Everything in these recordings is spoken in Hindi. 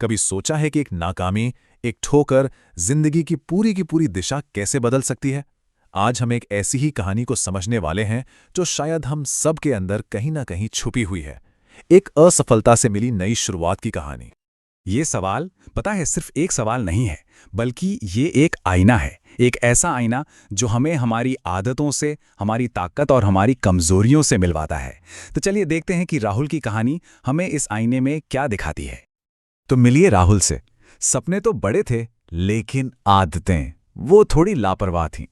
कभी सोचा है कि एक नाकामी, एक ठोकर जिंदगी की पूरी दिशा कैसे बदल सकती है? आज हम एक ऐसी ही कहानी को समझने वाले हैं जो शायद हम सब के अंदर कहीं ना कहीं छुपी हुई है। एक असफलता से मिली नई शुरुआत की कहानी। ये सवाल, पता है, सिर्फ एक सवाल नहीं है, बल्कि ये एक आईना है। एक ऐसा आईना जो हमें हमारी आदतों से, हमारी ताकत और हमारी कमजोरियों से मिलवाता है। तो चलिए देखते हैं कि राहुल की कहानी हमें इस आईने में क्या दिखाती है। तो मिलिए राहुल से। सपने तो बड़े थे, लेकिन आदतें वो थोड़ी लापरवाह थीं।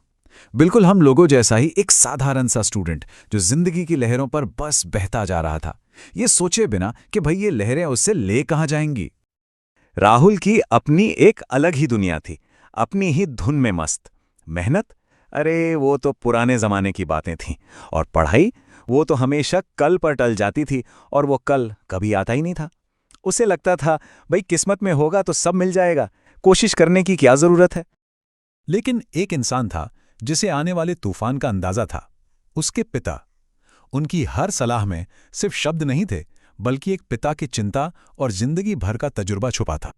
बिल्कुल हम लोगों जैसा ही एक साधारण सा स्टूडेंट जो जिंदगी की लहरों पर बस बहता जा रहा था, ये सोचे बिना कि भाई ये लहरें उससे ले कहाँ जाएंगी। राहुल की अपनी एक अलग ही दुनिया थी, अपनी ही धुन में मस्त। मेहनत, अरे वो तो पुराने जमाने की बातें थीं। और पढ़ाई, वो तो हमेशा कल पर टल जाती थी, और वो कल कभी आता ही नहीं था। उसे लगता था भाई किस्मत में होगा तो सब मिल जाएगा, कोशिश करने की क्या जरूरत है। लेकिन एक इंसान था जिसे आने वाले तूफान का अंदाजा था। उसके पिता। उनकी हर सलाह में सिर्फ शब्द नहीं थे, बल्कि एक पिता की चिंता और जिंदगी भर का तजुर्बा छुपा था।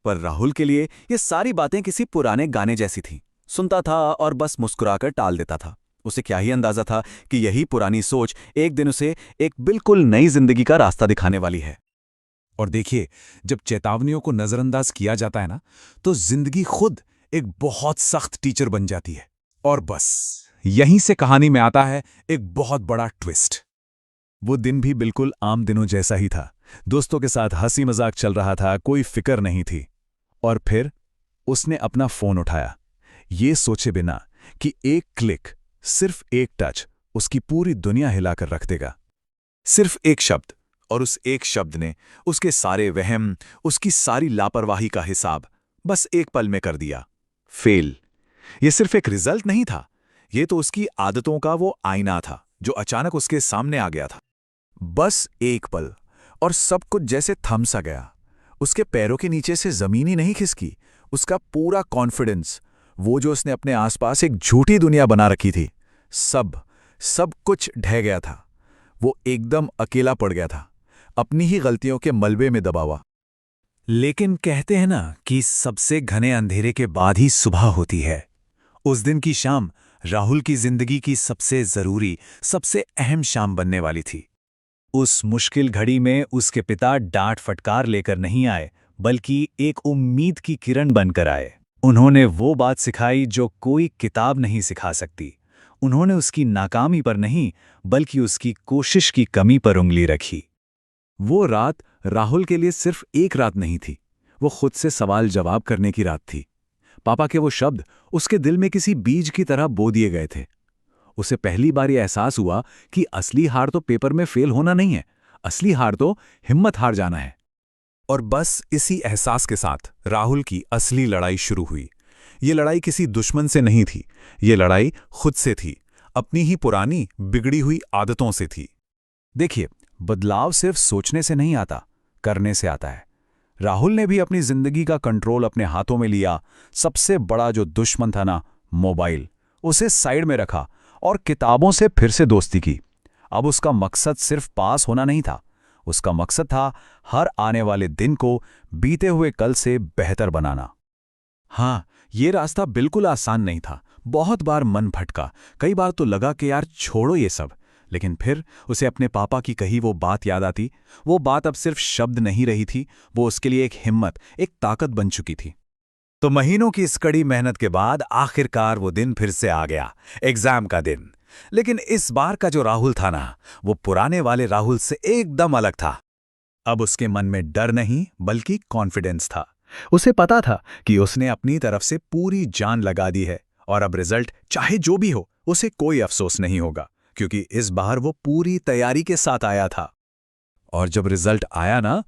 पर राहुल के लिए ये सारी बातें किसी पुराने गाने जैसी थीं। सुनता था और बस मुस्कुराकर टाल देता था। उसे क्या ही अंदाजा था कि यही पुरानी सोच एक दिन उसे एक बिल्कुल नई जिंदगी का रास्ता दिखाने वाली है। और देखिए, जब चेतावनियों को नजरअंदाज किया जाता है ना, तो जिंदगी खुद एक बहुत सख्त टीचर बन जाती है। और बस यहीं से कहानी में आता है एक बहुत बड़ा ट्विस्ट। वो दिन भी बिल्कुल आम दिनों जैसा ही था। दोस्तों के साथ हंसी मजाक चल रहा था, कोई फिक्र नहीं थी। और फिर उसने अपना फोन उठाया, ये सोचे बिना कि एक क्लिक, सिर्फ एक टच उसकी पूरी दुनिया हिलाकर रख देगा। सिर्फ एक शब्द, और उस एक शब्द ने उसके सारे वहम, उसकी सारी लापरवाही का हिसाब बस एक पल में कर दिया। फेल। ये सिर्फ एक रिजल्ट नहीं था, ये तो उसकी आदतों का वो आईना था जो अचानक उसके सामने आ गया था। बस एक पल, और सब कुछ जैसे थम सा गया। उसके पैरों के नीचे से जमीन ही नहीं खिसकी, उसका पूरा कॉन्फिडेंस, वो जो उसने अपने आसपास एक झूठी दुनिया बना रखी थी, सब कुछ ढह गया था। वो एकदम अकेला पड़ गया था, अपनी ही गलतियों के मलबे में दबा हुआ। लेकिन कहते हैं ना कि सबसे घने अंधेरे के बाद ही सुबह होती है। उस दिन की शाम राहुल की जिंदगी की सबसे जरूरी, सबसे अहम शाम बनने वाली थी। उस मुश्किल घड़ी में उसके पिता डांट फटकार लेकर नहीं आए, बल्कि एक उम्मीद की किरण बनकर आए। उन्होंने वो बात सिखाई जो कोई किताब नहीं सिखा सकती। उन्होंने उसकी नाकामी पर नहीं, बल्कि उसकी कोशिश की कमी पर उंगली रखी। वो रात राहुल के लिए सिर्फ एक रात नहीं थी, वो खुद से सवाल जवाब करने की रात थी। पापा के वो शब्द उसके दिल में किसी बीज की तरह बो दिए गए थे। उसे पहली बार ये एहसास हुआ कि असली हार तो पेपर में फेल होना नहीं है, असली हार तो हिम्मत हार जाना है। और बस इसी एहसास के साथ राहुल की असली लड़ाई शुरू हुई। ये लड़ाई किसी दुश्मन से नहीं थी, ये लड़ाई खुद से थी, अपनी ही पुरानी बिगड़ी हुई आदतों से थी। देखिए, बदलाव सिर्फ सोचने से नहीं आता, करने से आता है। राहुल ने भी अपनी जिंदगी का कंट्रोल अपने हाथों में लिया। सबसे बड़ा जो दुश्मन था ना, मोबाइल, उसे साइड में रखा और किताबों से फिर से दोस्ती की। अब उसका मकसद सिर्फ पास होना नहीं था, उसका मकसद था हर आने वाले दिन को बीते हुए कल से बेहतर बनाना। हाँ, ये रास्ता बिल्कुल आसान नहीं था। बहुत बार मन भटका, कई बार तो लगा कि यार छोड़ो ये सब। लेकिन फिर उसे अपने पापा की कही वो बात याद आती। वो बात अब सिर्फ शब्द नहीं रही थी, वो उसके लिए एक हिम्मत, एक ताकत बन चुकी थी। तो महीनों की इस कड़ी मेहनत के बाद आखिरकार वो दिन फिर से आ गया, एग्जाम का दिन। लेकिन इस बार का जो राहुल था ना, वो पुराने वाले राहुल से एकदम अलग था। अब उसके मन में डर नहीं, बल्कि कॉन्फिडेंस था। उसे पता था कि उसने अपनी तरफ से पूरी जान लगा दी है, और अब रिजल्ट चाहे जो भी हो, उसे कोई अफसोस नहीं होगा, क्योंकि इस बार वो पूरी तैयारी के साथ आया था। और जब रिजल्ट आया ना,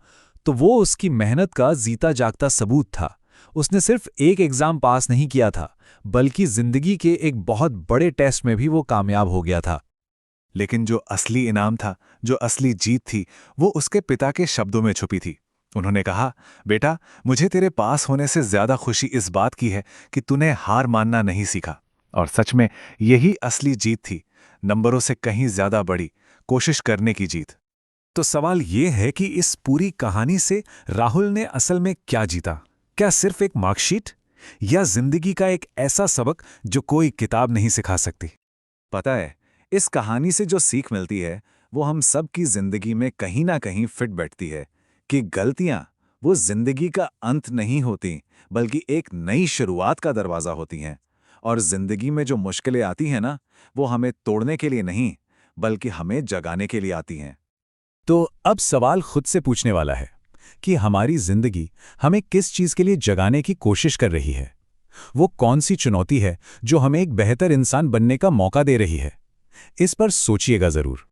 तो वो उसकी मेहनत का जीता जागता सबूत था। उसने सिर्फ एक एग्जाम पास नहीं किया था, बल्कि जिंदगी के एक बहुत बड़े टेस्ट में भी वो कामयाब हो गया था। लेकिन जो असली इनाम था, जो असली जीत थी, वो उसके पिता के शब्दों में छुपी थी। उन्होंने कहा, बेटा, मुझे तेरे पास होने से ज्यादा खुशी इस बात की है कि तूने हार मानना नहीं सीखा। और सच में यही असली जीत थी, नंबरों से कहीं ज्यादा बड़ी, कोशिश करने की जीत। तो सवाल ये है कि इस पूरी कहानी से राहुल ने असल में क्या जीता? क्या सिर्फ एक मार्कशीट, या जिंदगी का एक ऐसा सबक जो कोई किताब नहीं सिखा सकती? पता है, इस कहानी से जो सीख मिलती है वो हम सब की जिंदगी में कहीं ना कहीं फिट बैठती है कि गलतियां वो जिंदगी का अंत नहीं होती, बल्कि एक नई शुरुआत का दरवाजा होती हैं। और जिंदगी में जो मुश्किलें आती हैं ना, वो हमें तोड़ने के लिए नहीं, बल्कि हमें जगाने के लिए आती हैं। तो अब सवाल खुद से पूछने वाला है कि हमारी जिंदगी हमें किस चीज के लिए जगाने की कोशिश कर रही है? वो कौन सी चुनौती है जो हमें एक बेहतर इंसान बनने का मौका दे रही है? इस पर सोचिएगा जरूर।